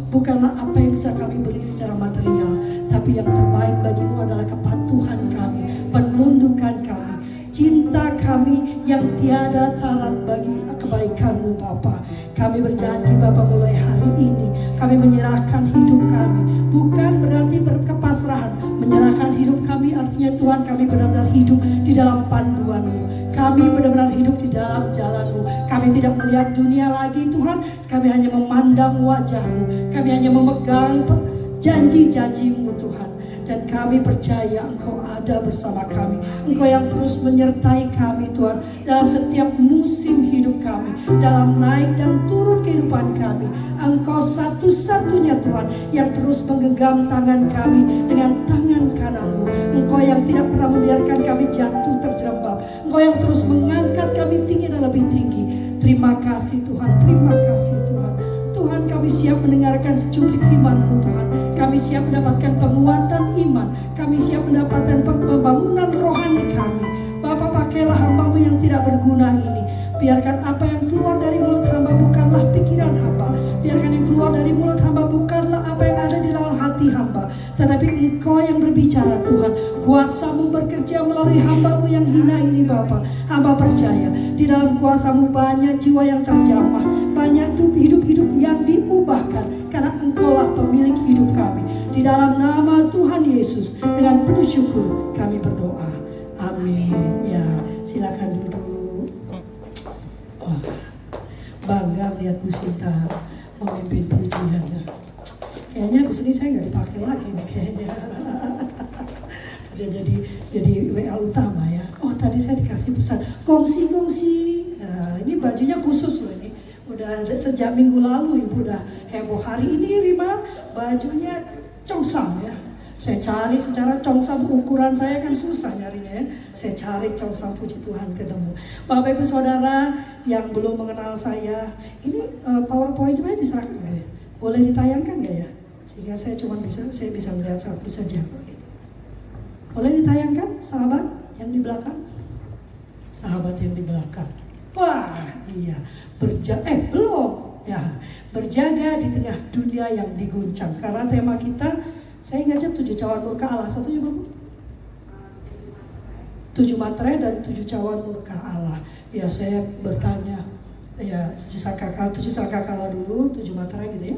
bukanlah apa yang bisa kami beri secara material, tapi yang terbaik bagimu adalah kepatuhan kami, penundukan kami, cinta kami yang tiada syarat bagi kebaikanmu Bapa. Kami berjanji Bapa, mulai hari ini kami menyerahkan hidup kami. Bukan berarti berkepasrahan. Menyerahkan hidup kami artinya Tuhan, kami benar-benar hidup di dalam panduan-Mu. Kami benar-benar hidup di dalam jalan-Mu. Kami tidak melihat dunia lagi Tuhan. Kami hanya memandang wajah-Mu. Kami hanya memegang janji-janji-Mu Tuhan. Dan kami percaya Engkau ada bersama kami. Engkau yang terus menyertai kami Tuhan, dalam setiap musim hidup kami, dalam naik dan turun kehidupan kami. Engkau satu-satunya Tuhan yang terus menggenggam tangan kami dengan tangan kanan-Mu. Engkau yang tidak pernah membiarkan kami jatuh terjerembab. Engkau yang terus mengangkat kami tinggi dan lebih tinggi. Terima kasih Tuhan, terima kasih Tuhan. Tuhan, kami siap mendengarkan secuplik firman-Mu Tuhan. Kami siap mendapatkan penguatan iman. Kami siap mendapatkan pembangunan rohani kami. Bapa, pakailah hamba-Mu yang tidak berguna ini. Biarkan apa yang keluar dari mulut hamba bukanlah pikiran hamba. Biarkan yang keluar dari mulut hamba bukanlah apa yang ada di dalam hati hamba, tetapi Engkau yang berbicara Tuhan. Kuasa-Mu bekerja melalui hamba-Mu yang hina ini Bapa. Hamba percaya di dalam kuasa-Mu banyak jiwa yang terjamah, banyak hidup-hidup yang diubahkan, karena Engkaulah pemilik hidup kami. Di dalam nama Tuhan Yesus, dengan penuh syukur kami berdoa. Amin. Ya, silakan duduk. Bangga melihat Bu Sinta memimpin pujiannya. Kayaknya di sini saya nggak dipakai lagi nih kayaknya. Udah jadi WA utama ya. Oh, tadi saya dikasih pesan kongsi. Nah, ini bajunya khusus loh ini. Udah sejak minggu lalu Ibu udah heboh. Hari ini Rima bajunya congsam ya. Saya cari secara congsam, ukuran saya kan susah nyarinya ya. Saya cari congsam, puji Tuhan ketemu. Bapak Ibu Saudara yang belum mengenal saya, ini PowerPoint-nya diserahkan nggak ya? Boleh ditayangkan nggak ya? Sehingga saya bisa melihat satu saja. Boleh ditayangkan sahabat yang di belakang? Sahabat yang di belakang. Wah, iya. Belum. Ya, berjaga di tengah dunia yang diguncang. Karena tema kita, saya ingat aja 7 cawan murka Allah. Satunya berapa? 7 materai dan 7 cawan murka Allah. Ya, saya bertanya, ya 7 sangkakala dulu, 7 materai gitu ya,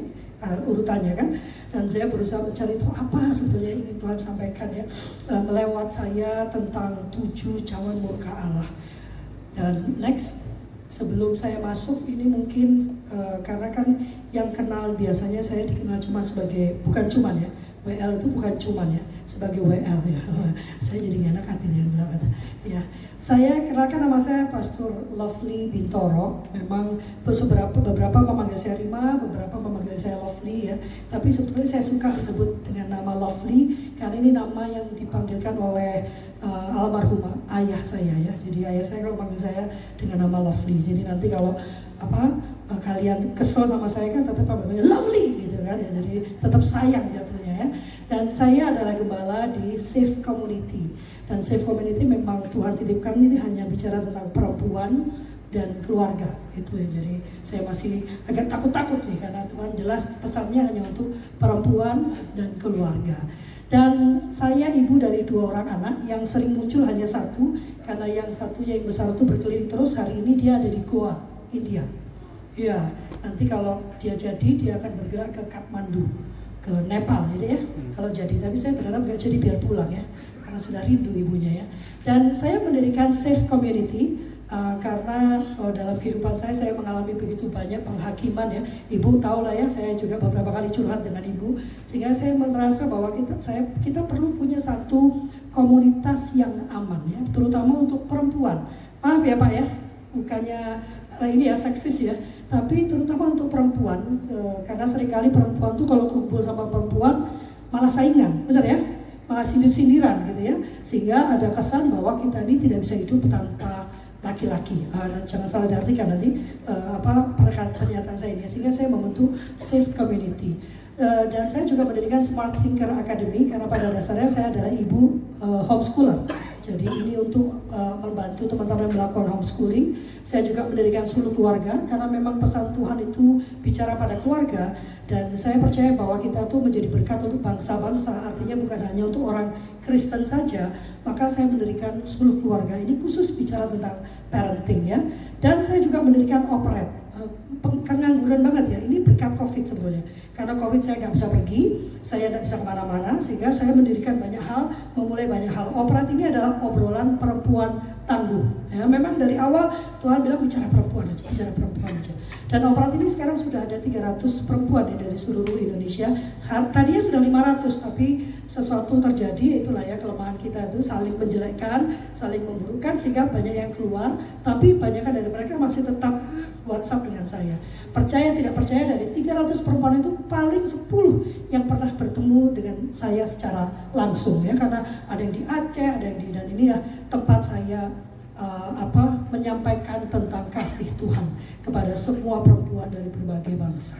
urutannya kan. Dan saya berusaha mencari itu apa sebetulnya ingin Tuhan sampaikan ya, melewat saya tentang 7 cawan murka Allah. Dan next, sebelum saya masuk ini mungkin karena kan yang kenal biasanya saya dikenal bukan cuman ya, WL itu bukan cuman ya, sebagai WL ya. Saya jadi gak enak hati yang bilang ya. Saya kenalkan, nama saya Pastor Lovely Bintoro. Memang beberapa memanggil saya Rima, beberapa memanggil saya Lovely ya. Tapi sebetulnya saya suka disebut dengan nama Lovely karena ini nama yang dipanggilkan oleh almarhum ayah saya ya. Jadi ayah saya kalau panggil saya dengan nama Lovely. Jadi nanti kalau kalian kesel sama saya kan tetap panggilnya Lovely gitu kan ya. Jadi tetap sayang jatuhnya ya. Dan saya adalah gembala di Safe Community. Dan Safe Community memang Tuhan titipkan ini hanya bicara tentang perempuan dan keluarga itu ya. Jadi saya masih agak takut-takut nih karena Tuhan jelas pesannya hanya untuk perempuan dan keluarga. Dan saya ibu dari 2 orang anak, yang sering muncul hanya satu karena yang satunya yang besar itu berkeliling terus. Hari ini dia ada di Goa, India. Ya, nanti kalau dia jadi dia akan bergerak ke Kathmandu, ke Nepal gitu ya. Kalau jadi, tapi saya berharap gak jadi biar pulang ya, karena sudah rindu ibunya ya. Dan saya mendirikan Safe Community karena dalam kehidupan saya mengalami begitu banyak penghakiman ya. Ibu tahu lah ya, saya juga beberapa kali curhat dengan ibu, sehingga saya merasa bahwa kita perlu punya satu komunitas yang aman ya, terutama untuk perempuan. Maaf ya Pak ya, bukannya ini ya seksis ya, tapi terutama untuk perempuan, karena seringkali perempuan tuh kalau kumpul sama perempuan malah saingan, benar ya, malah sindir-sindiran gitu ya, sehingga ada kesan bahwa kita ini tidak bisa hidup tanpa laki-laki. Jangan salah diartikan nanti pernyataan saya ini, sehingga saya membentuk Safe Community. Dan saya juga mendirikan Smart Thinker Academy karena pada dasarnya saya adalah ibu homeschooler Jadi ini untuk membantu teman-teman yang melakukan homeschooling. Saya juga mendirikan Suluh Keluarga karena memang pesan Tuhan itu bicara pada keluarga. Dan saya percaya bahwa kita tuh menjadi berkat untuk bangsa-bangsa, artinya bukan hanya untuk orang Kristen saja. Maka saya mendirikan Suluh Keluarga ini khusus bicara tentang parenting ya. Dan saya juga mendirikan Operet. Pengangguran banget ya, ini berkat COVID sebetulnya. Karena COVID saya nggak bisa pergi, saya nggak bisa kemana-mana, sehingga saya mendirikan banyak hal, memulai banyak hal. Operet ini adalah obrolan perempuan tangguh. Ya, memang dari awal Tuhan bilang bicara perempuan aja, bicara perempuan aja. Dan Operet ini sekarang sudah ada 300 perempuan ya dari seluruh Indonesia. Tadinya sudah 500, tapi sesuatu terjadi, itulah ya kelemahan kita itu saling menjelekkan, saling memburukkan sehingga banyak yang keluar. Tapi banyak dari mereka masih tetap WhatsApp dengan saya. Percaya tidak percaya, dari 300 perempuan itu paling 10 yang pernah bertemu dengan saya secara langsung ya, karena ada yang di Aceh, ada yang di, dan ini ya tempat saya menyampaikan tentang kasih Tuhan kepada semua perempuan dari berbagai bangsa.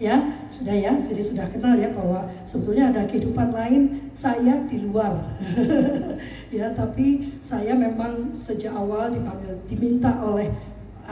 Ya, sudah ya, jadi sudah kenal ya bahwa sebetulnya ada kehidupan lain saya di luar. Ya, tapi saya memang sejak awal diminta oleh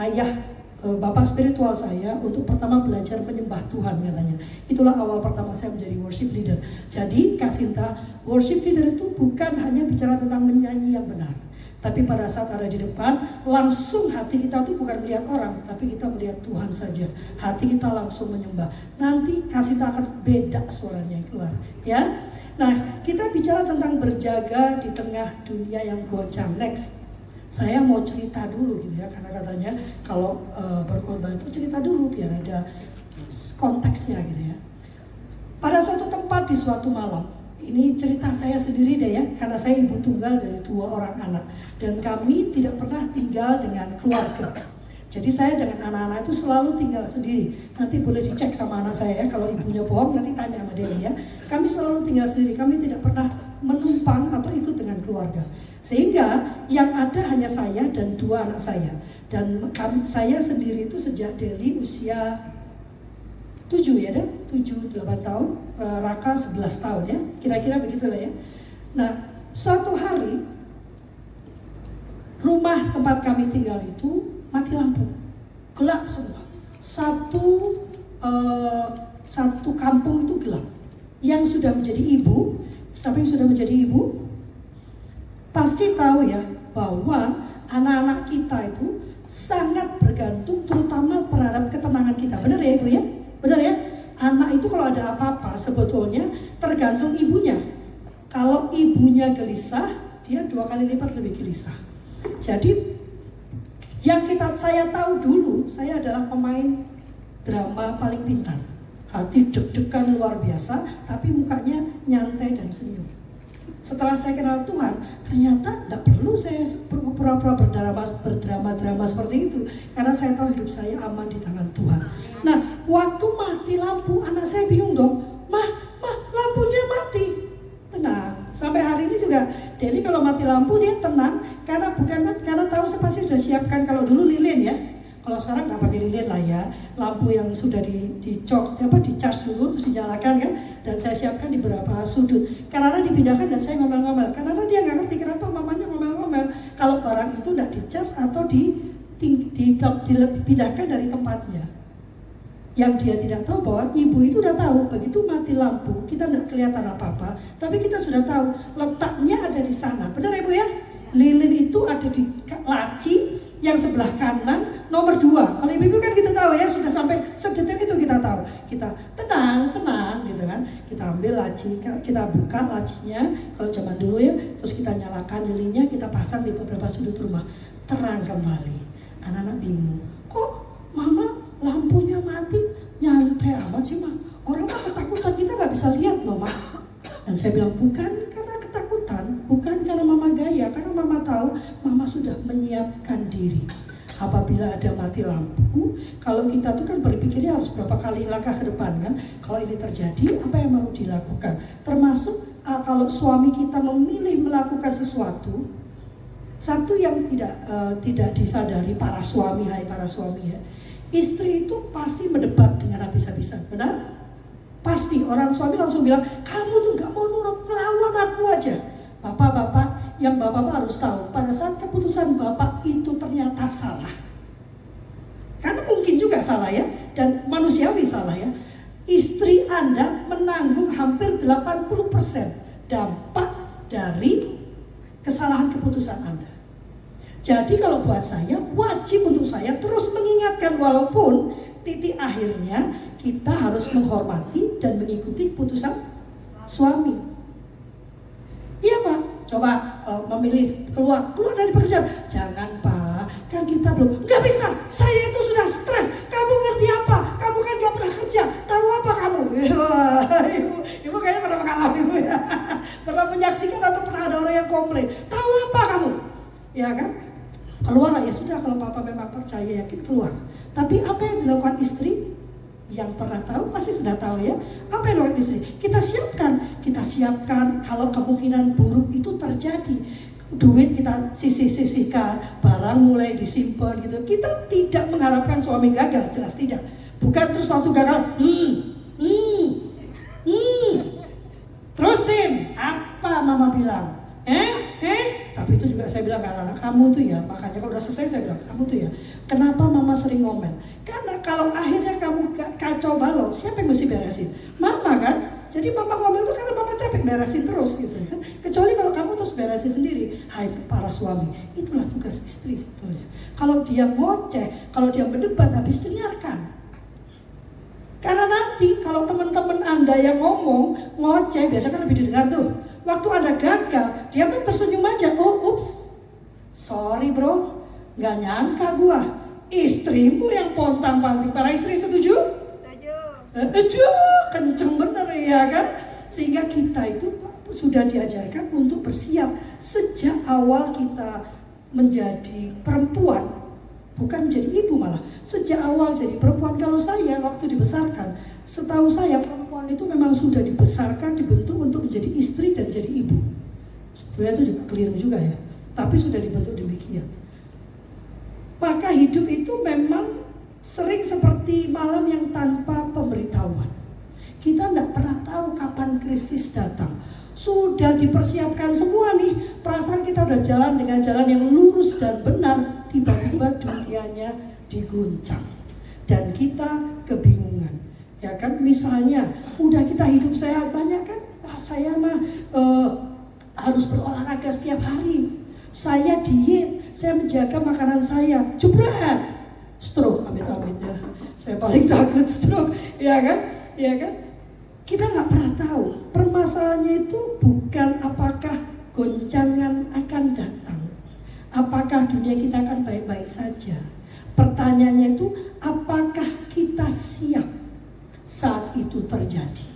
ayah bapak spiritual saya untuk pertama belajar menyembah Tuhan katanya. Itulah awal pertama saya menjadi worship leader. Jadi Kasinta, worship leader itu bukan hanya bicara tentang menyanyi yang benar, tapi pada saat ada di depan, langsung hati kita tuh bukan melihat orang, tapi kita melihat Tuhan saja. Hati kita langsung menyembah. Nanti Kasinta akan beda suaranya yang keluar, ya. Nah, kita bicara tentang berjaga di tengah dunia yang goncang. Next. Saya mau cerita dulu gitu ya, karena katanya kalau berkorban itu cerita dulu biar ada konteksnya gitu ya. Pada suatu tempat di suatu malam, ini cerita saya sendiri deh ya, karena saya ibu tunggal dari 2 orang anak dan kami tidak pernah tinggal dengan keluarga. Jadi saya dengan anak-anak itu selalu tinggal sendiri. Nanti boleh dicek sama anak saya ya, kalau ibunya bohong nanti tanya sama dia ya. Kami selalu tinggal sendiri, kami tidak pernah menumpang atau ikut dengan keluarga. Sehingga yang ada hanya saya dan 2 anak saya. Dan saya sendiri itu sejak Deli usia 7 ya, 7-8 tahun, Raka 11 tahun ya, kira-kira begitulah ya. Nah, suatu hari rumah tempat kami tinggal itu mati lampu, gelap semua. Satu kampung itu gelap. Yang sudah menjadi ibu, siapa yang sudah menjadi ibu? Pasti tahu ya bahwa anak-anak kita itu sangat bergantung terutama terhadap ketenangan kita. Benar ya Ibu ya? Benar ya? Anak itu kalau ada apa-apa sebetulnya tergantung ibunya. Kalau ibunya gelisah, dia 2 kali lipat lebih gelisah. Jadi yang saya tahu dulu, saya adalah pemain drama paling pintar. Hati deg-degan luar biasa, tapi mukanya nyantai dan senyum. Setelah saya kenal Tuhan, ternyata tidak perlu saya pura-pura berdrama seperti itu, karena saya tahu hidup saya aman di tangan Tuhan. Nah, waktu mati lampu, anak saya bingung dong, mah lampunya mati. Tenang, sampai hari ini juga Deli kalau mati lampu dia tenang, karena tahu saya pasti sudah siapkan. Kalau dulu lilin ya, kalau sekarang nggak pakai lilin lah ya, lampu yang sudah dicas dulu terus dinyalakan kan, dan saya siapkan di beberapa sudut. Karena dipindahkan dan saya ngomel-ngomel, karena dia nggak ngerti kenapa mamanya ngomel-ngomel kalau barang itu nggak dicas atau dipindahkan dari tempatnya. Yang dia tidak tahu bahwa ibu itu udah tahu, begitu mati lampu kita nggak kelihatan apa-apa, tapi kita sudah tahu letaknya ada di sana. Benar Ibu ya? Lilin itu ada di laci yang sebelah kanan nomor 2. Kalau ibu-ibu kan kita tahu ya, sudah sampai sedetail itu kita tahu. Kita tenang gitu kan. Kita ambil laci, kita buka lacinya kalau zaman dulu ya, terus kita nyalakan lilinnya, kita pasang di beberapa sudut rumah. Terang kembali. Anak-anak bingung. Kok mama lampunya mati? Nyantai amat sih mah. Orang mah ketakutan, kita nggak bisa lihat loh mak. Dan saya bilang bukan karena ketakutan, bukan karena mama gaya, karena mama tahu mama sudah menyiapkan diri. Apabila ada mati lampu, kalau kita tuh kan berpikirnya harus berapa kali langkah ke depan kan. Kalau ini terjadi, apa yang harus dilakukan? Termasuk kalau suami kita memilih melakukan sesuatu, satu yang tidak disadari para suami, hai para suami ya, istri itu pasti mendebat dengan habis-habisan, benar? Pasti orang suami langsung bilang, kamu tuh gak mau nurut, ngelawan aku aja. Bapak-bapak yang Bapak harus tahu, pada saat keputusan Bapak itu ternyata salah, karena mungkin juga salah ya, dan manusiawi salah ya, istri Anda menanggung hampir 80% dampak dari kesalahan keputusan Anda. Jadi kalau buat saya, wajib untuk saya terus mengingatkan, walaupun titik akhirnya kita harus menghormati dan mengikuti keputusan suami. Iya Pak, coba memilih keluar dari pekerjaan. Jangan Pak, kan kita belum, nggak bisa, saya itu sudah stres. Kamu ngerti apa? Kamu kan nggak pernah kerja, tahu apa kamu? Ibu kayaknya pernah mengalami Ibu ya. Pernah menyaksikan atau pernah ada orang yang komplain, tahu apa kamu? Ya kan? Keluar ya sudah, kalau Papa memang percaya, yakin keluar. Tapi apa yang dilakukan istri? Yang pernah tahu pasti sudah tahu ya. Apa yang dilakukan istri? Kita siapkan kalau kemungkinan buruk itu terjadi. Duit kita sisihkan, barang mulai disimpan gitu. Kita tidak mengharapkan suami gagal, jelas tidak. Bukan terus waktu gagal, terusin apa Mama bilang. Tapi itu juga saya bilang ke anak-anak, kamu tuh ya, makanya kalau udah selesai saya bilang, kamu tuh ya, kenapa Mama sering ngomel? Karena kalau akhirnya kamu kacau balau, siapa yang mesti beresin? Mama kan? Jadi Mama ngomel itu karena Mama capek beresin terus gitu kan. Kecuali kalau kamu terus beresin sendiri. Hai para suami, itulah tugas istri sebetulnya. Kalau dia ngoceh, kalau dia berdebat, habis dengarkan. Karena nanti kalau teman-teman Anda yang ngomong, ngoceh, biasanya kan lebih didengar tuh. Waktu Anda gagal, dia mah tersenyum aja. Oh, ups, sorry bro, gak nyangka gua. Istrimu yang pontang-panting. Para istri setuju? Setuju, kenceng bener ya kan? Sehingga kita itu sudah diajarkan untuk bersiap sejak awal kita menjadi perempuan, bukan menjadi ibu malah. Sejak awal jadi perempuan. Kalau saya waktu dibesarkan, setahu saya perempuan itu memang sudah dibesarkan, dibentuk untuk menjadi istri dan jadi ibu. Sebetulnya itu juga keliru juga ya, tapi sudah dibentuk demikian. Maka hidup itu memang sering seperti malam yang tanpa pemberitahuan. Kita tidak pernah tahu kapan krisis datang. Sudah dipersiapkan semua nih, perasaan kita udah jalan dengan jalan yang lurus dan benar, tiba-tiba dunianya diguncang dan kita kebingungan. Ya kan, misalnya udah kita hidup sehat banyak kan, saya mah harus berolahraga setiap hari, saya diet, saya menjaga makanan saya, jebret, stroke, amit-amit ya, saya paling takut stroke, ya kan, ya kan. Kita nggak pernah tahu. Permasalahannya itu bukan apakah goncangan akan datang, apakah dunia kita akan baik-baik saja. Pertanyaannya itu apakah kita siap saat itu terjadi.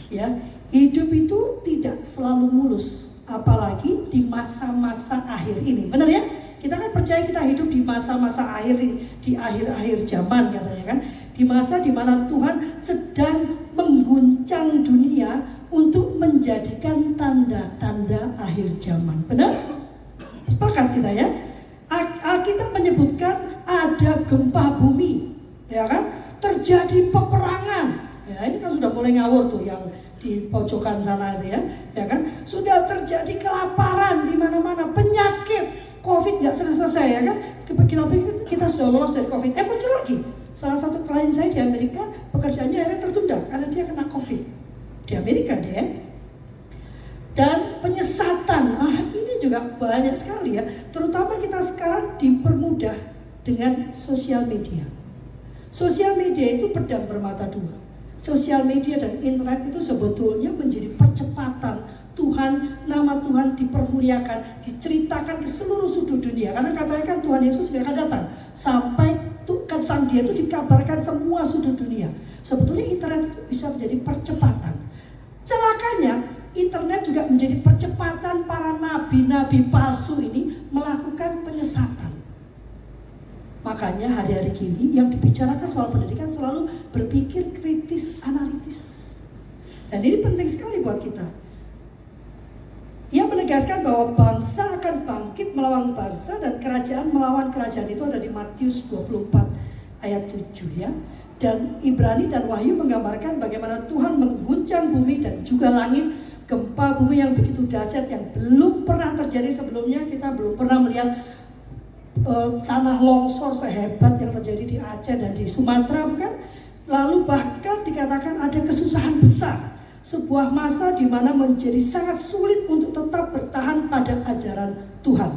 Ya, hidup itu tidak selalu mulus, apalagi di masa-masa akhir ini. Benar ya? Kita kan percaya kita hidup di masa-masa akhir ini, di akhir-akhir zaman katanya kan. Di masa di mana Tuhan sedang mengguncang dunia untuk menjadikan tanda-tanda akhir zaman. Benar? Sepakat kita ya? Alkitab menyebutkan ada gempa bumi, ya kan? Terjadi peperangan. Ya, ini kan sudah mulai ngawur tuh yang di pojokan sana itu ya kan? Sudah terjadi kelaparan di mana-mana, penyakit, COVID nggak selesai ya kan? Kita sudah lolos dari COVID, muncul lagi. Salah satu klien saya di Amerika, pekerjaannya akhirnya tertunda karena dia kena COVID. Di Amerika dia. Dan penyesatan, ini juga banyak sekali ya. Terutama kita sekarang dipermudah dengan sosial media. Sosial media itu pedang bermata dua. Sosial media dan internet itu sebetulnya menjadi percepatan Tuhan, nama Tuhan dipermuliakan, diceritakan ke seluruh sudut dunia. Karena katanya kan Tuhan Yesus gak akan datang sampai tentang dia itu dikabarkan semua sudut dunia. Sebetulnya internet itu bisa menjadi percepatan. Celakanya internet juga menjadi percepatan para nabi-nabi palsu ini melakukan penyesatan. Makanya hari-hari kini yang dibicarakan soal pendidikan selalu berpikir kritis, analitis. Dan ini penting sekali buat kita. Ia menegaskan bahwa bangsa akan bangkit melawan bangsa dan kerajaan melawan kerajaan. Itu ada di Matius 24 ayat 7 ya. Dan Ibrani dan Wahyu menggambarkan bagaimana Tuhan mengguncang bumi dan juga langit Gempa bumi yang begitu dahsyat yang belum pernah terjadi sebelumnya. Kita belum pernah melihat tanah longsor sehebat yang terjadi di Aceh dan di Sumatera, bukan? Lalu bahkan dikatakan ada kesusahan besar. Sebuah masa di mana menjadi sangat sulit untuk tetap bertahan pada ajaran Tuhan.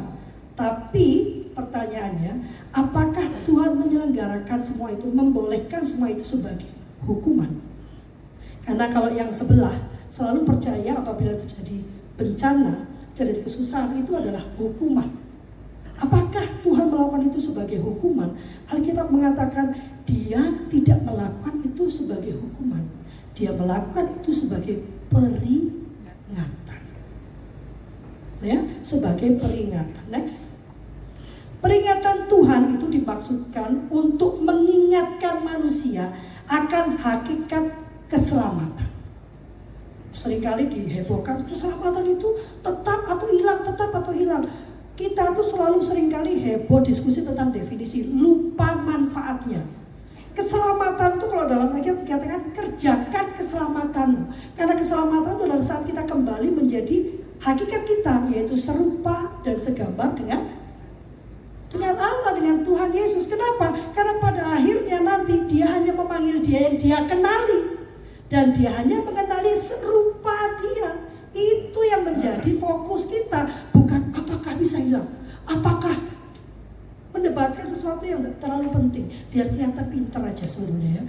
Tapi pertanyaannya, apakah Tuhan menyelenggarakan semua itu, membolehkan semua itu sebagai hukuman? Karena kalau yang sebelah selalu percaya apabila terjadi bencana, terjadi kesusahan, itu adalah hukuman. Apakah Tuhan melakukan itu sebagai hukuman? Alkitab mengatakan dia tidak melakukan itu sebagai hukuman. Dia melakukan itu sebagai peringatan. Ya, sebagai peringatan. Next. Peringatan Tuhan itu dimaksudkan untuk mengingatkan manusia akan hakikat keselamatan. Seringkali dihebohkan, keselamatan itu tetap atau hilang, tetap atau hilang. Kita tuh selalu seringkali heboh diskusi tentang definisi, lupa manfaatnya. Keselamatan itu kalau dalam Alkitab dikatakan kerjakan keselamatanmu. Karena keselamatan itu adalah saat kita kembali menjadi hakikat kita, yaitu serupa dan segambar dengan Allah, dengan Tuhan Yesus. Kenapa? Karena pada akhirnya nanti dia hanya memanggil dia yang dia kenali. Dan dia hanya mengenali serupa dia. Itu yang menjadi fokus kita. Bukan apakah bisa hilang, apakah mendebatkan sesuatu yang terlalu penting biar kelihatan pintar aja sebetulnya ya.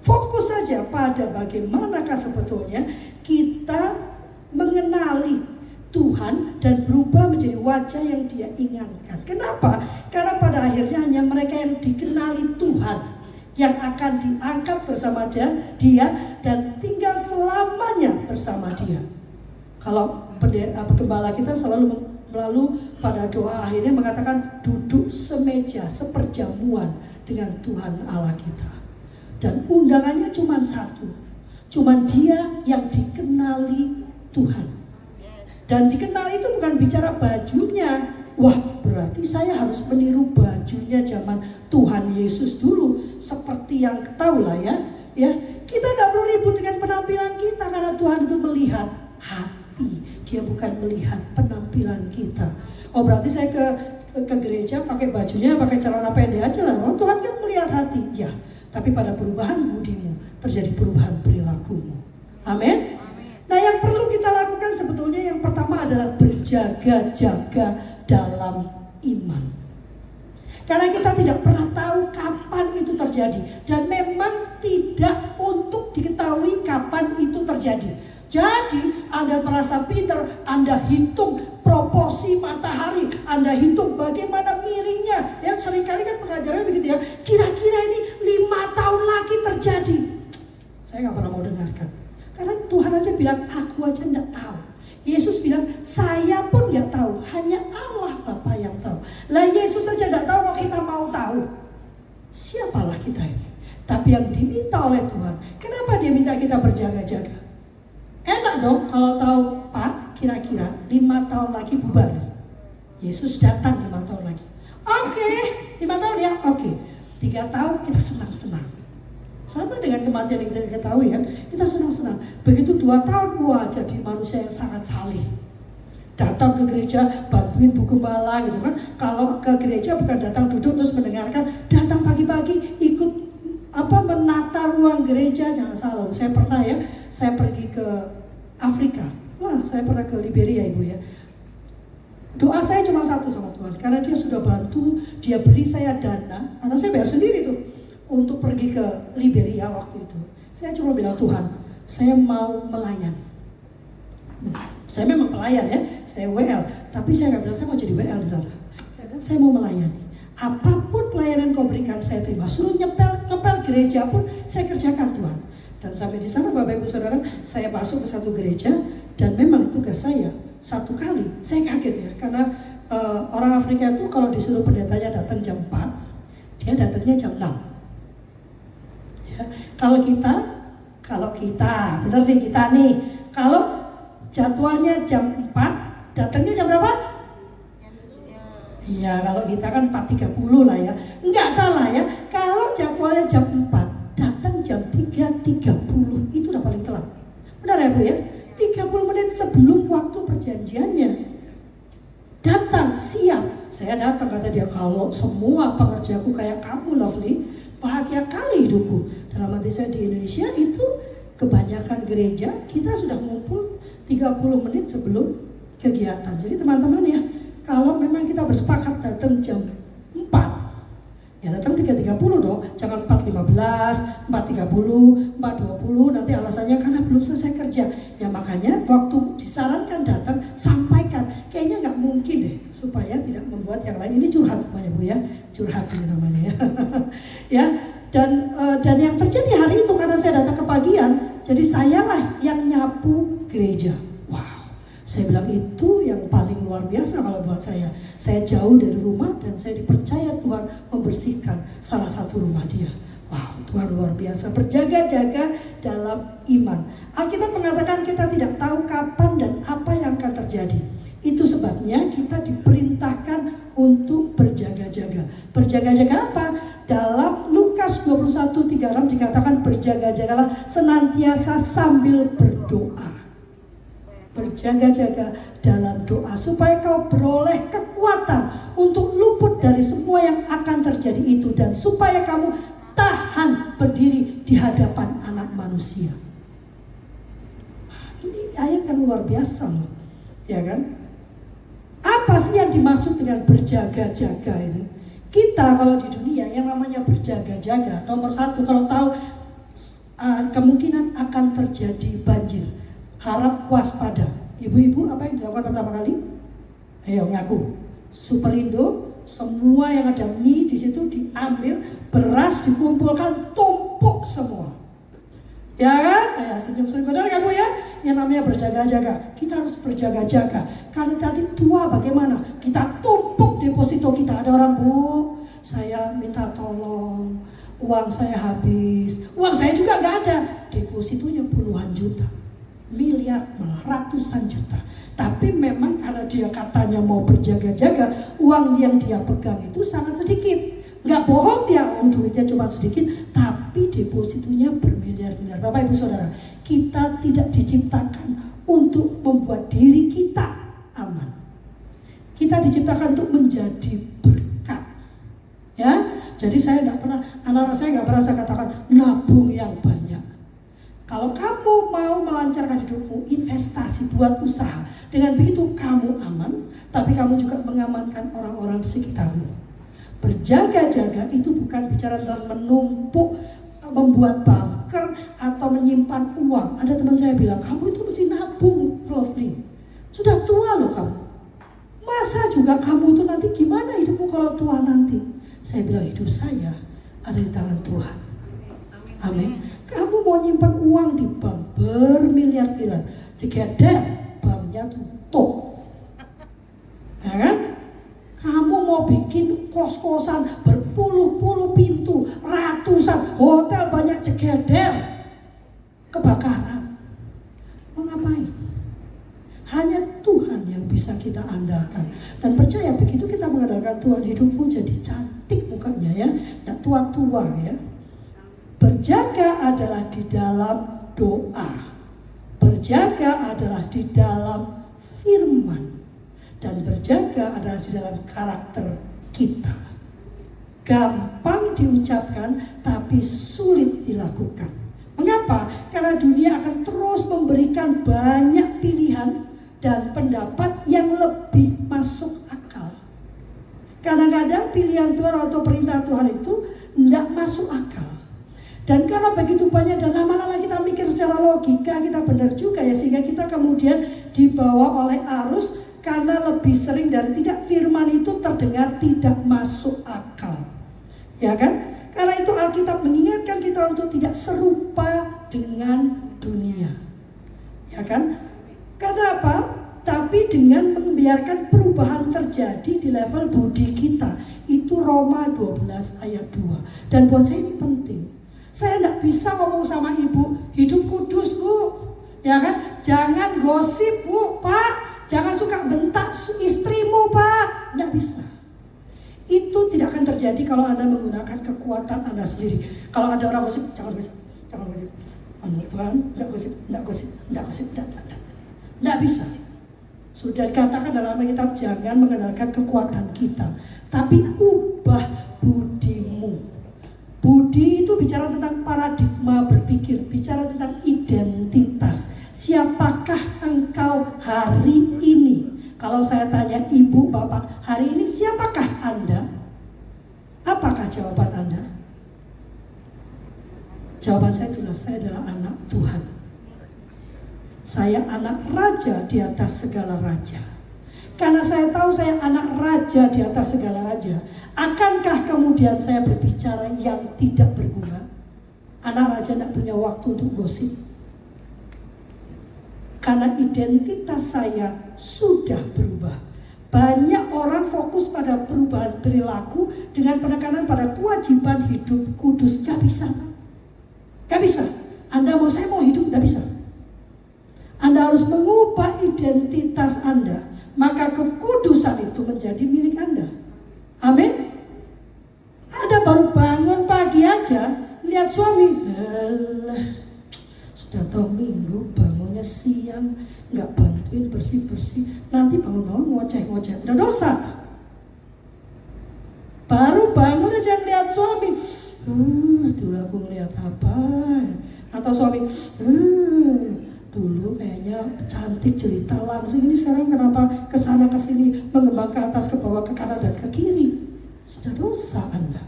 Fokus saja pada bagaimanakah sebetulnya kita mengenali Tuhan dan berubah menjadi wajah yang dia inginkan. Kenapa? Karena pada akhirnya hanya mereka yang dikenali Tuhan yang akan diangkat bersama dia dan tinggal selamanya bersama dia. Kalau gembala kita selalu pada doa akhirnya mengatakan duduk semeja seperjamuan dengan Tuhan Allah kita. Dan undangannya cuma satu, cuma dia yang dikenali Tuhan. Dan dikenal itu bukan bicara bajunya. Wah, berarti saya harus meniru bajunya zaman Tuhan Yesus dulu, seperti yang tahu lah ya. Kita tidak perlu ribut dengan penampilan kita karena Tuhan itu melihat hati. Dia bukan melihat penampilan kita. Oh, berarti saya ke gereja pakai bajunya, pakai celana pendek aja lah. Oh, Tuhan kan melihat hati. Ya, tapi pada perubahan budimu terjadi perubahan perilakumu. Amin. Nah, yang perlu kita lakukan sebetulnya yang pertama adalah berjaga-jaga dalam iman. Karena kita tidak pernah tahu kapan itu terjadi. Dan memang tidak untuk diketahui kapan itu terjadi. Jadi Anda merasa pintar, Anda hitung proporsi matahari, Anda hitung bagaimana miringnya. Ya, seringkali kan pengajarannya begitu ya. Kira-kira ini 5 tahun lagi terjadi. Saya gak pernah mau dengarkan. Karena Tuhan aja bilang, aku aja gak tahu. Yesus bilang, saya pun gak tahu. Hanya Allah Bapa yang tahu. Lah Yesus aja gak tahu kalau kita mau tahu. Siapalah kita ini? Tapi yang diminta oleh Tuhan, kenapa dia minta kita berjaga-jaga? Enak dong kalau tahu, Pak, kira-kira 5 tahun lagi bubar. Yesus datang 5 tahun lagi. Oke, 5 tahun ya? Oke. 3 tahun kita senang-senang. Sama dengan kematian yang kita ketahui kan, kita senang-senang. Begitu 2 tahun, wah jadi manusia yang sangat saleh. Datang ke gereja, bantuin Bu Gembala gitu kan. Kalau ke gereja bukan datang duduk terus mendengarkan, datang pagi-pagi ikut menata ruang gereja. Jangan salah, saya pernah ya, saya pergi ke Afrika. Wah, saya pernah ke Liberia Ibu ya. Doa saya cuma satu sama Tuhan, karena dia sudah bantu, dia beri saya dana, karena saya bayar sendiri tuh untuk pergi ke Liberia waktu itu. Saya cuma bilang, Tuhan, saya mau melayani. Saya memang pelayan ya, saya WL, tapi saya nggak bilang saya mau jadi WL di sana. Saya bilang saya mau melayani. Apapun pelayanan kau berikan saya terima. Suruh ngepel gereja pun saya kerjakan Tuhan. Dan sampai di sana Bapak Ibu Saudara, saya masuk ke satu gereja dan memang tugas saya satu kali, saya kaget ya, karena orang Afrika itu kalau disuruh pendetanya datang jam 4, dia datangnya jam 6. Ya, kalau kita, benar nih kita nih, kalau jadwalnya jam 4, datangnya jam berapa? Iya, kalau kita kan 4.30 lah ya. Enggak salah ya, kalau jadwalnya jam 4, datang jam 3.30, itu udah paling telat. Benar ya Bu ya? 30 menit sebelum waktu perjanjiannya. Datang, siap. Saya datang, kata dia, kalau semua pengerjaku kayak kamu, Lovely, bahagia kali hidupku. Dalam hati saya, di Indonesia itu kebanyakan gereja kita sudah ngumpul 30 menit sebelum kegiatan. Jadi teman-teman ya, kalau memang kita bersepakat datang jam 4, ya datang 3.30 dong, jangan 4.15, 4.30, 4.20, nanti alasannya karena belum selesai kerja. Ya makanya waktu disarankan datang, sampaikan. Kayaknya nggak mungkin deh, supaya tidak membuat yang lain. Ini curhat namanya Bu ya, curhat ini namanya ya. Ya, dan yang terjadi hari itu karena saya datang kepagian, jadi sayalah yang nyapu gereja. Wow, saya bilang itu yang paling luar biasa kalau buat saya. Saya jauh dari rumah dan saya dipercaya Tuhan membersihkan salah satu rumah dia. Wow, Tuhan luar biasa, berjaga-jaga dalam iman. Alkitab mengatakan kita tidak tahu kapan dan apa yang akan terjadi. Itu sebabnya kita diperintahkan untuk berjaga-jaga. Berjaga-jaga apa? Dalam Lukas 21:36 dikatakan berjaga-jagalah senantiasa sambil berdoa. Berjaga-jaga dalam doa supaya kau beroleh kekuatan untuk luput dari semua yang akan terjadi itu, dan supaya kamu tahan berdiri di hadapan Anak Manusia. Ini ayat yang luar biasa loh, ya kan? Apa sih yang dimaksud dengan berjaga-jaga itu? Kita kalau di dunia yang namanya berjaga-jaga, nomor satu kalau tahu kemungkinan akan terjadi banjir, harap waspada. Ibu-ibu apa yang dilakukan pertama kali? Ayo ngaku. Superindo, semua yang ada mie di situ diambil, beras dikumpulkan, tumpuk semua. Ya kan? Ya, senyum-senyum, benar kan Bu ya? Yang namanya berjaga-jaga. Kita harus berjaga-jaga. Karena tadi tua bagaimana? Kita tumpuk deposito kita. Ada orang, Bu, saya minta tolong, uang saya habis. Uang saya juga nggak ada. Depositonya puluhan juta, miliar, malah ratusan juta. Tapi memang karena dia katanya mau berjaga-jaga, uang yang dia pegang itu sangat sedikit. Nggak bohong dia, duitnya cuma sedikit, tapi depositonya bermiliar-miliar. Bapak Ibu Saudara, kita tidak diciptakan untuk membuat diri kita aman. Kita diciptakan untuk menjadi berkat. Ya, jadi saya nggak pernah, anak-anak saya nggak pernah saya katakan nabung yang banyak. Kalau kamu mau melancarkan hidupmu, investasi, buat usaha. Dengan begitu kamu aman, tapi kamu juga mengamankan orang-orang di sekitarmu. Berjaga-jaga itu bukan bicara tentang menumpuk, membuat bunker atau menyimpan uang. Ada teman saya bilang, kamu itu mesti nabung, Lovely. Sudah tua loh kamu. Masa juga kamu itu nanti gimana hidupmu kalau tua nanti? Saya bilang hidup saya ada di tangan Tuhan. Amin. Kamu mau nyimpan uang di bank bermiliar-miliar, jegeder, banknya tutup. Ya kan? Kamu mau bikin kos-kosan berpuluh-puluh pintu, ratusan, hotel banyak jegeder, kebakaran. Mau ngapain? Hanya Tuhan yang bisa kita andalkan. Dan percaya begitu kita mengandalkan Tuhan, hidupmu jadi cantik mukanya ya, tidak tua-tua ya. Berjaga adalah di dalam doa. Berjaga adalah di dalam firman. Dan berjaga adalah di dalam karakter kita. Gampang diucapkan tapi sulit dilakukan. Mengapa? Karena dunia akan terus memberikan banyak pilihan dan pendapat yang lebih masuk akal. Kadang-kadang pilihan Tuhan atau perintah Tuhan itu tidak masuk akal. Dan karena begitu banyak dan lama-lama kita mikir secara logika, kita benar juga ya, sehingga kita kemudian dibawa oleh arus. Karena lebih sering dari tidak, firman itu terdengar tidak masuk akal. Ya kan? Karena itu Alkitab mengingatkan kita untuk tidak serupa dengan dunia. Ya kan? Karena apa? Tapi dengan membiarkan perubahan terjadi di level budi kita. Itu Roma 12 ayat 2. Dan buat saya ini penting. Saya tidak bisa ngomong sama ibu, hidup kudus Bu. Ya kan? Jangan gosip Bu, Pak. Jangan suka bentak istrimu Pak. Tidak bisa. Itu tidak akan terjadi kalau Anda menggunakan kekuatan Anda sendiri. Kalau ada orang gosip, jangan gosip, jangan gosip. Tuhan, enggak bisa. Sudah dikatakan dalam Alkitab, jangan mengandalkan kekuatan kita, tapi ubah budimu. Budi itu bicara tentang paradigma berpikir, bicara tentang identitas. Siapakah engkau hari ini? Kalau saya tanya ibu, bapak, hari ini siapakah Anda? Apakah jawaban Anda? Jawaban saya jelas, saya adalah anak Tuhan. Saya anak raja di atas segala raja. Karena saya tahu saya anak raja di atas segala raja, akankah kemudian saya berbicara yang tidak berguna? Anak raja tidak punya waktu untuk gosip. Karena identitas saya sudah berubah. Banyak orang fokus pada perubahan perilaku dengan penekanan pada kewajiban hidup kudus. Gak bisa. Gak bisa. Saya mau hidup, gak bisa. Anda harus mengubah identitas Anda, maka kekudusan itu menjadi milik Anda. Amin. Anda baru bangun pagi aja, lihat suami, sudah tahu minggu bangunnya siang, nggak bantuin bersih-bersih, nanti bangun-bangun ngoceh-ngoceh, udah dosa. Baru bangun aja lihat suami, dulu aku ngeliat apa? Atau suami, dulu kayaknya cantik jelita langsung, ini sekarang kenapa kesana kesini, mengembang ke atas, ke bawah, ke kanan dan ke kiri. Sudah dosa Anda.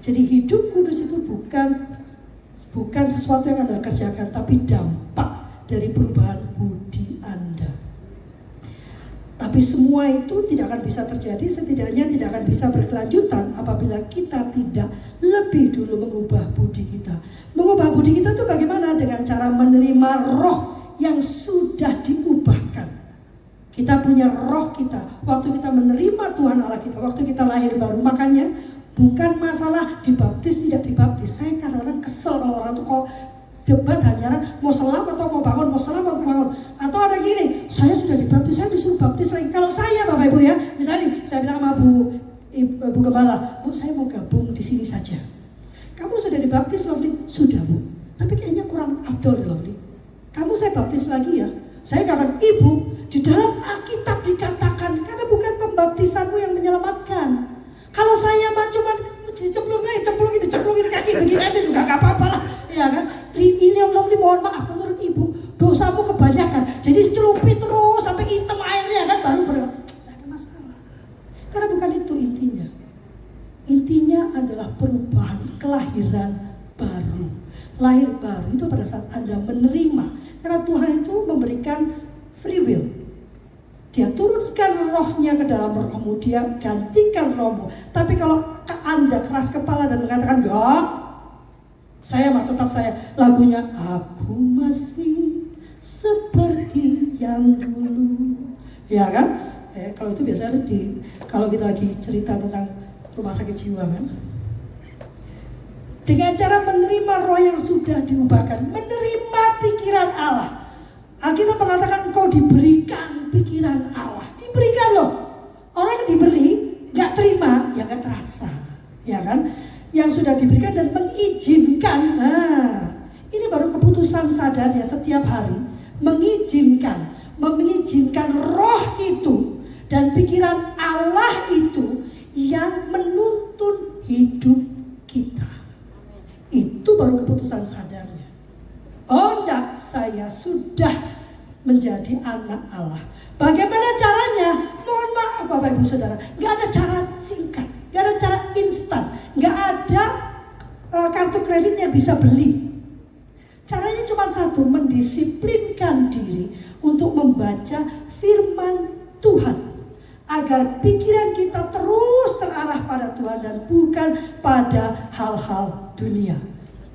Jadi hidup kudus itu bukan sesuatu yang Anda kerjakan, tapi dampak dari perubahan budi Anda. Tapi semua itu tidak akan bisa terjadi, setidaknya tidak akan bisa berkelanjutan apabila kita tidak lebih dulu mengubah budi kita. Mengubah budi kita itu bagaimana? Dengan cara menerima roh yang sudah diubahkan. Kita punya roh kita, waktu kita menerima Tuhan Allah kita, waktu kita lahir baru. Makanya bukan masalah dibaptis tidak dibaptis. Saya kadang-kadang kesel kalau orang itu kok debat hanya mau selam atau mau bangun, mau selam atau mau bangun. Atau ada gini, saya sudah dibaptis, saya disuruh baptis lagi. Kalau saya Bapak Ibu ya, misalnya saya bilang sama Bu Gembala, Bu saya mau gabung di sini saja. Kamu sudah dibaptis Lovely? Sudah Bu, tapi kayaknya kurang afdol deh Lovely. Kamu saya baptis lagi ya. Saya katakan, Ibu, di dalam Alkitab dikatakan, karena bukan pembaptisanmu yang menyelamatkan. Kalau saya mah cuma cemplungin kaki begini aja juga gak apa-apa lah, ya kan? Ini yang Lovely, mohon maaf menurut Ibu, dosamu kebanyakan. Jadi celupin terus sampai hitam airnya kan, baru tidak ada masalah. Karena bukan itu intinya. Intinya adalah perubahan, kelahiran baru. Lahir baru itu pada saat Anda menerima. Karena Tuhan itu memberikan free will. Dia turunkan rohnya ke dalam rohmu, dia gantikan rohmu. Tapi kalau Anda keras kepala dan mengatakan enggak, saya mah tetap saya, lagunya aku masih seperti yang dulu, ya kan? Kalau itu biasanya kalau kita lagi cerita tentang rumah sakit jiwa kan. Dengan cara menerima roh yang sudah diubahkan, menerima pikiran Allah. Alkitab mengatakan engkau diberikan pikiran Allah. Diberikan loh. Orang diberi gak terima, ya gak terasa, ya kan? Yang sudah diberikan dan mengizinkan. Nah, ini baru keputusan sadarnya setiap hari. Mengizinkan roh itu dan pikiran Allah itu yang menuntun hidup kita. Itu baru keputusan sadarnya. Oh enggak, saya sudah menjadi anak Allah. Bagaimana caranya? Mohon maaf Bapak Ibu Saudara, gak ada cara singkat, gak ada cara instan, gak ada kartu kredit yang bisa beli. Caranya cuma satu, mendisiplinkan diri untuk membaca firman Tuhan, agar pikiran kita terus terarah pada Tuhan dan bukan pada hal-hal dunia.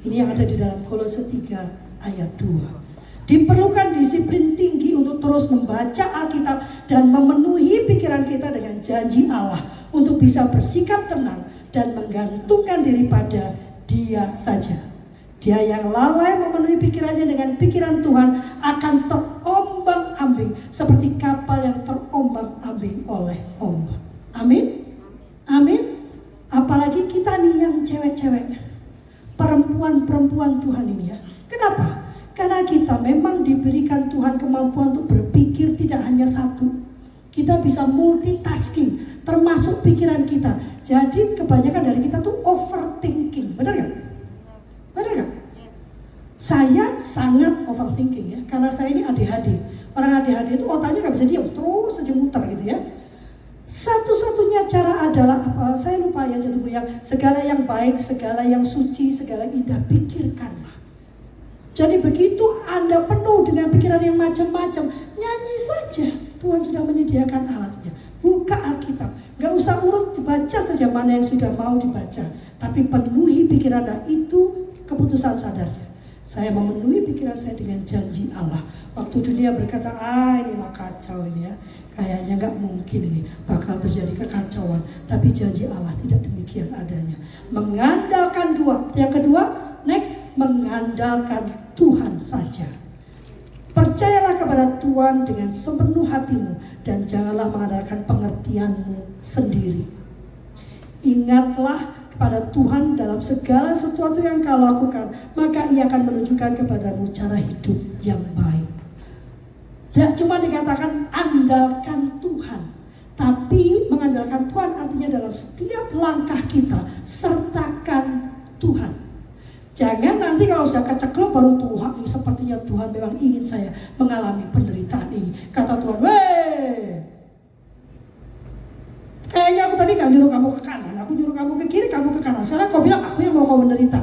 Ini yang ada di dalam Kolose 3 ayat 2. Diperlukan disiplin tinggi untuk terus membaca Alkitab dan memenuhi pikiran kita dengan janji Allah untuk bisa bersikap tenang dan menggantungkan diri pada Dia saja. Dia yang lalai memenuhi pikirannya dengan pikiran Tuhan akan terombang-ambing seperti kapal yang terombang-ambing oleh ombak. Amin. Amin. Apalagi kita nih yang cewek-cewek, perempuan-perempuan Tuhan ini ya, memang diberikan Tuhan kemampuan untuk berpikir tidak hanya satu. Kita bisa multitasking, termasuk pikiran kita. Jadi kebanyakan dari kita tuh overthinking, benar gak? Benar gak? Saya sangat overthinking ya, karena saya ini ADHD. Orang ADHD itu otaknya gak bisa diam, terus saja muter gitu ya. Satu-satunya cara adalah apa? Saya lupa ya, yang segala yang baik, segala yang suci, segala indah, pikirkanlah. Jadi begitu Anda penuh dengan pikiran yang macam-macam, nyanyi saja. Tuhan sudah menyediakan alatnya. Buka Alkitab, gak usah urut, dibaca saja mana yang sudah mau dibaca. Tapi penuhi pikiran Anda, itu keputusan sadarnya. Saya memenuhi pikiran saya dengan janji Allah. Waktu dunia berkata, ini mah kacau ini ya, kayaknya gak mungkin ini bakal terjadi kekacauan. Tapi janji Allah tidak demikian adanya. Mengandalkan dua. Yang kedua, next, mengandalkan Tuhan saja. Percayalah kepada Tuhan dengan sepenuh hatimu dan janganlah mengandalkan pengertianmu sendiri. Ingatlah kepada Tuhan dalam segala sesuatu yang kau lakukan, maka Ia akan menunjukkan kepadamu cara hidup yang baik. Tidak cuma dikatakan andalkan Tuhan, tapi mengandalkan Tuhan artinya dalam setiap langkah kita sertakan Tuhan. Jangan nanti kalau sudah kecekluk baru Tuhan, sepertinya Tuhan memang ingin saya mengalami penderitaan ini. Kata Tuhan, kayaknya aku tadi gak nyuruh kamu ke kanan, aku nyuruh kamu ke kiri, kamu ke kanan. Sekarang kau bilang aku yang mau kau menderita.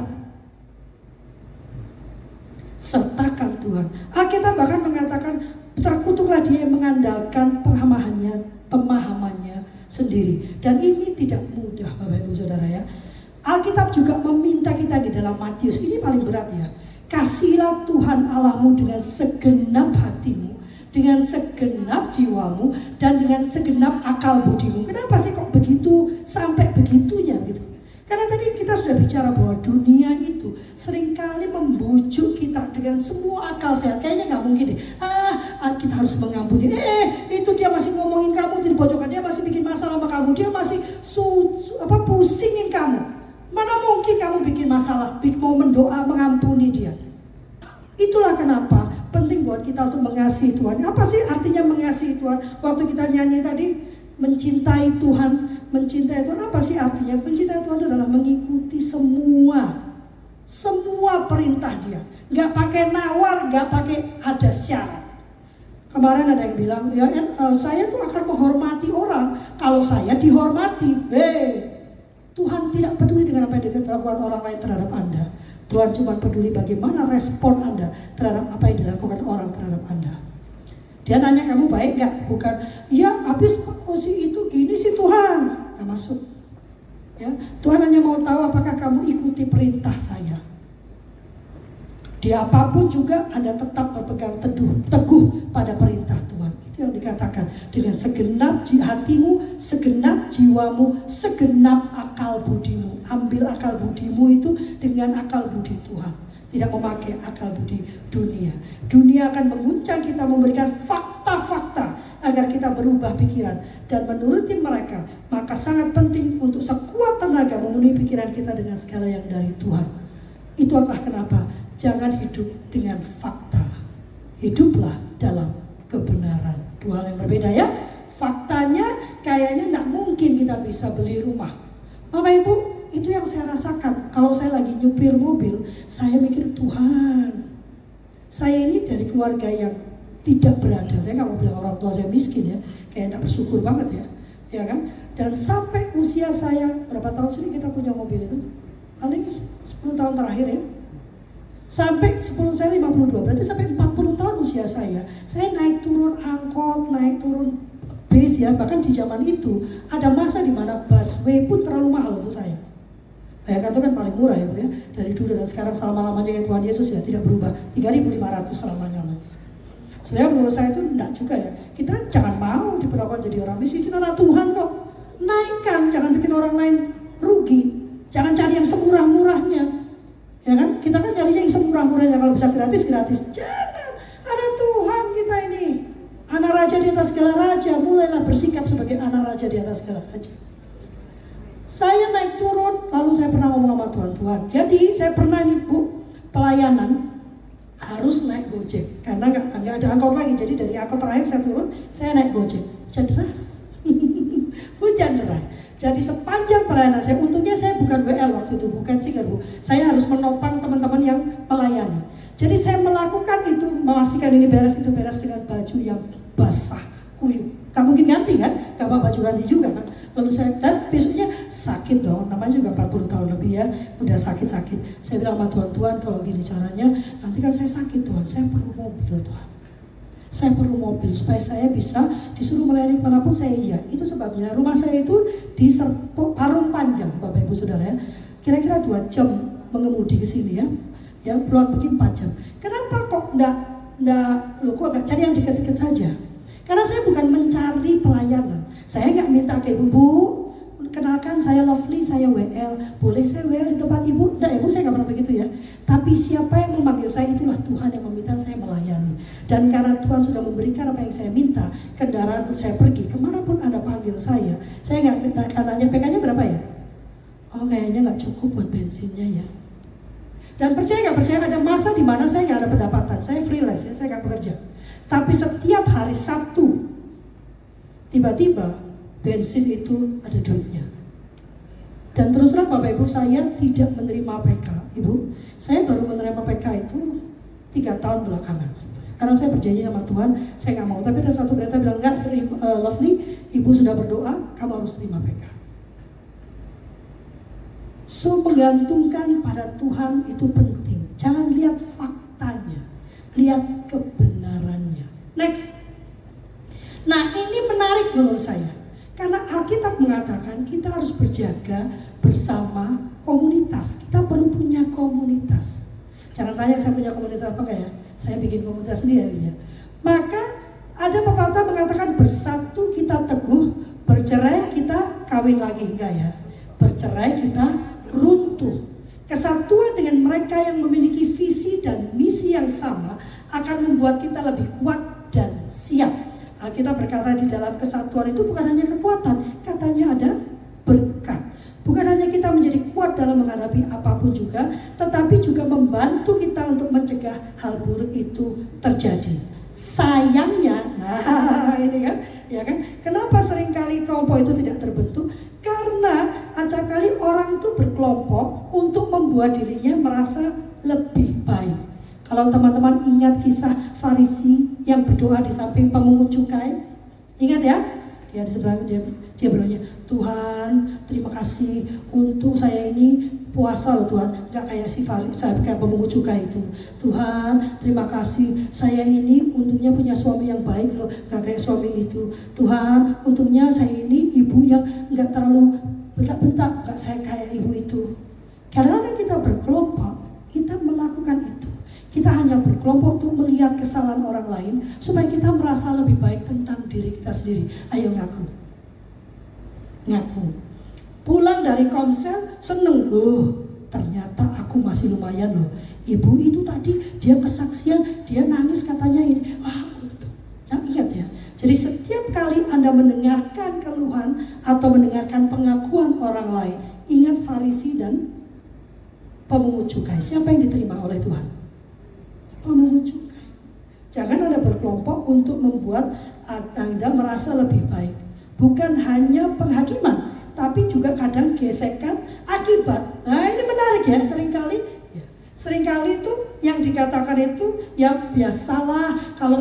Sertakan Tuhan. Alkitab bahkan mengatakan, terkutuklah dia yang mengandalkan pemahamannya sendiri. Dan ini tidak mudah Bapak Ibu Saudara ya. Alkitab juga meminta kita di dalam Matius, ini paling berat ya. Kasihilah Tuhan Allahmu dengan segenap hatimu, dengan segenap jiwamu, dan dengan segenap akal budimu. Kenapa sih kok begitu, sampai begitunya gitu? Karena tadi kita sudah bicara bahwa dunia itu seringkali membujuk kita dengan semua akal sehat. Kayaknya gak mungkin deh, kita harus mengampuni. Itu dia masih ngomongin kamu di pojokan, dia masih bikin masalah sama kamu, dia masih pusingin kamu. Mana mungkin kamu bikin masalah, mau mendoa mengampuni dia. Itulah kenapa penting buat kita untuk mengasihi Tuhan. Apa sih artinya mengasihi Tuhan? Waktu kita nyanyi tadi, mencintai Tuhan. Mencintai Tuhan apa sih artinya? Mencintai Tuhan adalah mengikuti semua perintah dia. Gak pakai nawar, gak pakai ada syarat. Kemarin ada yang bilang, saya tuh akan menghormati orang kalau saya dihormati. Tuhan tidak peduli dengan apa yang dilakukan orang lain terhadap Anda. Tuhan cuma peduli bagaimana respon Anda terhadap apa yang dilakukan orang terhadap Anda. Dia nanya kamu baik gak? Bukan, ya habis si itu gini sih Tuhan. Gak masuk. Ya, Tuhan hanya mau tahu apakah kamu ikuti perintah saya. Di apapun juga Anda tetap berpegang teguh pada perintah Tuhan. Itu yang dikatakan dengan segenap hatimu, segenap jiwamu, segenap akal budimu. Ambil akal budimu itu dengan akal budi Tuhan. Tidak memakai akal budi dunia. Dunia akan menguncang kita, memberikan fakta-fakta agar kita berubah pikiran dan menuruti mereka. Maka sangat penting untuk sekuat tenaga memenuhi pikiran kita dengan segala yang dari Tuhan. Itu adalah kenapa jangan hidup dengan fakta. Hiduplah dalam kebenaran. Dua hal yang berbeda ya. Faktanya kayaknya tidak mungkin kita bisa beli rumah. Bapak Ibu, itu yang saya rasakan. Kalau saya lagi nyupir mobil, saya mikir Tuhan, saya ini dari keluarga yang tidak berada. Saya nggak mau bilang orang tua saya miskin ya, kayak tidak bersyukur banget ya kan? Dan sampai usia saya berapa tahun sini kita punya mobil itu? Paling 10 tahun terakhir ya. Sampai 10 saya 52, berarti sampai 40 tahun usia saya naik turun angkot, naik turun bis ya. Bahkan di zaman itu ada masa di mana busway pun terlalu mahal untuk saya. Bayangkan itu kan paling murah ya Bu ya. Dari dulu dan sekarang selama-lamanya ya Tuhan Yesus ya tidak berubah. 3.500 selamanya. Sebenarnya menurut saya itu enggak juga ya. Kita jangan mau diperlakukan jadi orang miskin, kita anak Tuhan kok. Naikkan, jangan bikin orang lain rugi. Jangan cari yang semurah-murahnya. Ya kan? Kita kan nyarinya yang semurah-murahnya, kalau bisa gratis. Jangan. Ada Tuhan kita ini. Anak raja di atas segala raja, mulailah bersikap sebagai anak raja di atas segala raja. Saya naik turun, lalu saya pernah ngomong sama Tuhan. Jadi saya pernah nih Bu, pelayanan harus naik Gojek karena nggak ada angkot lagi. Jadi dari angkot terakhir saya turun, saya naik Gojek. Hujan deras. Hujan deras. Jadi sepanjang pelayanan saya, untungnya saya bukan WL waktu itu, bukan singer Bu. Saya harus menopang teman-teman yang melayani. Jadi saya melakukan itu, memastikan ini beres, itu beres dengan baju yang basah, kuyup. Gak mungkin ganti kan? Gak apa baju ganti juga kan? Lalu saya, dan besoknya sakit dong, namanya juga 40 tahun lebih ya, udah sakit-sakit. Saya bilang sama Tuhan, Tuhan kalau gini caranya, nanti kan saya sakit Tuhan, saya perlu mobil Tuhan. Saya perlu mobil supaya saya bisa disuruh melayani kemanapun saya iya. Itu sebabnya rumah saya itu di Parung Panjang, Bapak Ibu Saudara ya. Kira-kira 2 jam mengemudi ke sini ya. Ya pulang pergi 4 jam. Kenapa kok enggak cari yang dekat-dekat saja? Karena saya bukan mencari pelayanan. Saya nggak minta ke ibu, kenalkan saya Lovely, saya WL. Boleh saya WL di tempat ibu? Enggak ibu, saya nggak pernah begitu ya. Tapi siapa yang memanggil saya, itulah Tuhan yang meminta saya melayani. Dan karena Tuhan sudah memberikan apa yang saya minta, kendaraan untuk saya pergi kemanapun Anda panggil saya nggak minta kanannya. PK-nya berapa ya? Oh kayaknya nggak cukup buat bensinnya ya. Dan percaya nggak percaya, ada masa di mana saya nggak ada pendapatan, saya freelance ya, saya nggak bekerja. Tapi setiap hari Sabtu tiba-tiba bensin itu ada duitnya. Dan terus terang Bapak Ibu, saya tidak menerima PK. Ibu, saya baru menerima PK itu 3 tahun belakangan sebetulnya. Karena saya berjanji sama Tuhan, saya nggak mau. Tapi ada satu berita bilang, enggak, Lovely, Ibu sudah berdoa, kamu harus terima PK. So, menggantungkan pada Tuhan itu penting. Jangan lihat faktanya, lihat kebenarannya. Next. Nah, ini menarik menurut saya. Karena Alkitab mengatakan kita harus berjaga bersama komunitas. Kita perlu punya komunitas. Jangan tanya saya punya komunitas apa enggak ya. Saya bikin komunitas sendiri ya. Maka ada pepatah mengatakan bersatu kita teguh, bercerai kita kawin lagi. Enggak ya. Bercerai kita runtuh. Kesatuan dengan mereka yang memiliki visi dan misi yang sama akan membuat kita lebih kuat dan siap. Kita berkata di dalam kesatuan itu bukan hanya kekuatan, katanya ada berkat. Bukan hanya kita menjadi kuat dalam menghadapi apapun juga, tetapi juga membantu kita untuk mencegah hal buruk itu terjadi. Sayangnya, nah ini kan, ya kan? Kenapa seringkali kelompok itu tidak terbentuk? Karena acap kali orang itu berkelompok untuk membuat dirinya merasa lebih baik. Kalau teman-teman ingat kisah Farisi yang berdoa di samping pemungut cukai, ingat ya? Dia di sebelah dia berdoa, Tuhan terima kasih untuk saya ini puasa loh Tuhan, nggak kayak si Farisi, saya kayak pemungut cukai itu. Tuhan terima kasih saya ini untungnya punya suami yang baik loh, nggak kayak suami itu. Tuhan untungnya saya ini ibu yang nggak terlalu bentak-bentak, nggak saya kayak ibu itu. Karena kita berkelompok, kita melakukan itu. Kita hanya berkelompok untuk melihat kesalahan orang lain supaya kita merasa lebih baik tentang diri kita sendiri. Ayo ngaku. Ngaku. Pulang dari konser seneng. Ternyata aku masih lumayan loh. Ibu itu tadi dia kesaksian, dia nangis katanya ini. Wah, itu. Jangan ingat ya. Jadi setiap kali Anda mendengarkan keluhan atau mendengarkan pengakuan orang lain, ingat Farisi dan pemungut cukai. Siapa yang diterima oleh Tuhan? Pemungut cukai. Jangan Anda berkelompok untuk membuat Anda merasa lebih baik. Bukan hanya penghakiman, tapi juga kadang gesekan akibat. Nah ini menarik ya, seringkali itu yang dikatakan itu ya biasalah kalau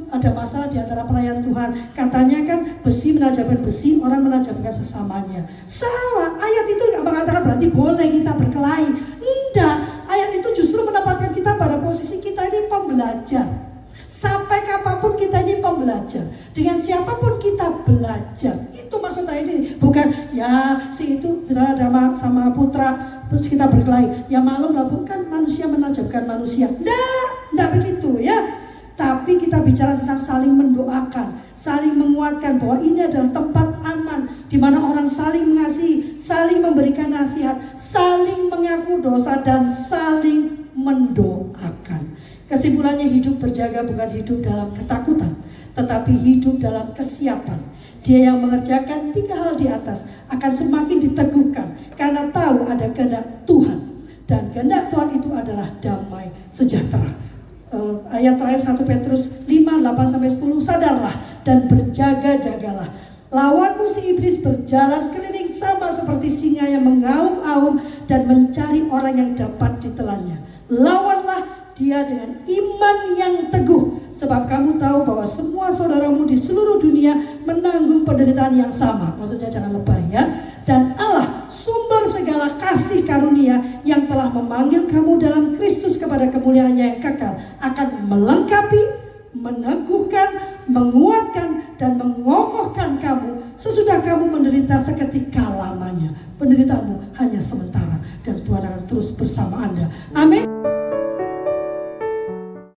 ada masalah di antara pelayan Tuhan. Katanya kan besi menajamkan besi, orang menajamkan sesamanya. Salah, ayat itu nggak mengatakan berarti boleh kita berkelahi. Enggak, ayat itu justru menempatkan kita pada posisi kita ini pembelajar. Sampai kapanpun kita ini pembelajar. Dengan siapapun kita belajar. Itu maksud ayat ini. Bukan ya si itu misalnya ada sama putra terus kita berkelahi. Ya malum lah, bukan manusia menajamkan manusia. Enggak begitu ya. Tapi kita bicara tentang saling mendoakan, saling menguatkan bahwa ini adalah tempat aman di mana orang saling mengasihi, saling memberikan nasihat, saling mengaku dosa dan saling mendoakan. Kesimpulannya, hidup berjaga bukan hidup dalam ketakutan, tetapi hidup dalam kesiapan. Dia yang mengerjakan 3 hal di atas akan semakin diteguhkan karena tahu ada kehendak Tuhan, dan kehendak Tuhan itu adalah damai sejahtera. ayat terakhir 1 Petrus 5:8-10, sadarlah dan berjaga-jagalah. Lawanmu si iblis berjalan keliling sama seperti singa yang mengaum-aum dan mencari orang yang dapat ditelannya. Lawanlah dia dengan iman yang teguh, sebab kamu tahu bahwa semua saudaramu di seluruh dunia menanggung penderitaan yang sama. Maksudnya jangan lebay ya. Dan Allah, sumber segala kasih karunia yang telah memanggil kamu dalam Kristus kepada kemuliaannya yang kekal, akan melengkapi, meneguhkan, menguatkan, dan mengokohkan kamu sesudah kamu menderita seketika lamanya. Penderitaanmu hanya sementara, dan Tuhan akan terus bersama Anda